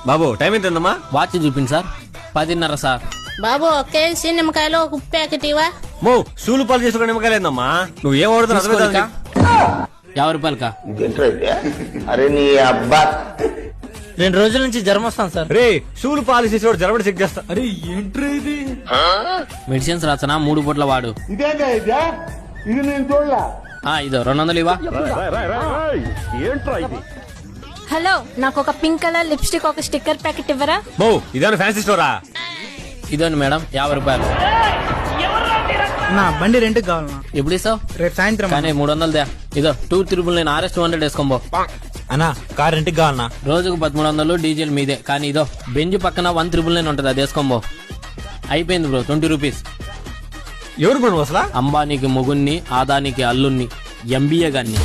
బాబు time ఎంతమ్మా? Watch చూపింది sir 10:30 sir. బాబు KG నిమ్మకాయలు ఒక ఉప్పు ప్యాకెట్ ఇవా. మో సూలు పాలు చేసుకునే నిమ్మకాయలేదమ్మా. నువ్వు ఏం వాడుతున్నావు? తీసుకోనికా? 50 రూపాయలకా? అరే నీ అబ్బా 2 రోజుల నుంచి జ్వరం వస్తాను సార్. రే సూలు పాలు చేసేవాడు జరబడి చెక్ చేస్తా. అరే ఏంట్రా ఇది? మెడిసిన్స్ రాసనా 3 పూట్ల వాడు. ఇది నేను చూడలా. ఇదో 200 ఇవా. హలో, నాకు ఒక పింక్ కలర్ లిప్స్టిక్ ఒక స్టిక్కర్ ప్యాకెట్ ఇవ్వరా? మో ఇదేనా ఫ్యాన్సీ స్టోరా? ఇదోండి మేడం 50 రూపాయలు. నా బండి రెంట్కి కావాలన్నా. ఎప్పుడు ఇస్తావు? రేపు సాయంత్రం. కానీ 300 దా. ఇదో 239 RS 200 వేసుకోబో. అన్నా కార్ రెంట్కి కావాలన్నా. రోజుకు 1300 డీజిల్ మీదే. కానీ ఇదో బెంజ్ పక్కన 139 ఉంటది, అది వేసుకోబో. అయిపోయింది బ్రో 20 రూపీస్. ఎవరు బ్రో అసలు? అంబానీకి మొగుణ్ణి, ఆదానికి అల్లుణ్ణి, ఎంబీఏ గాన్ని.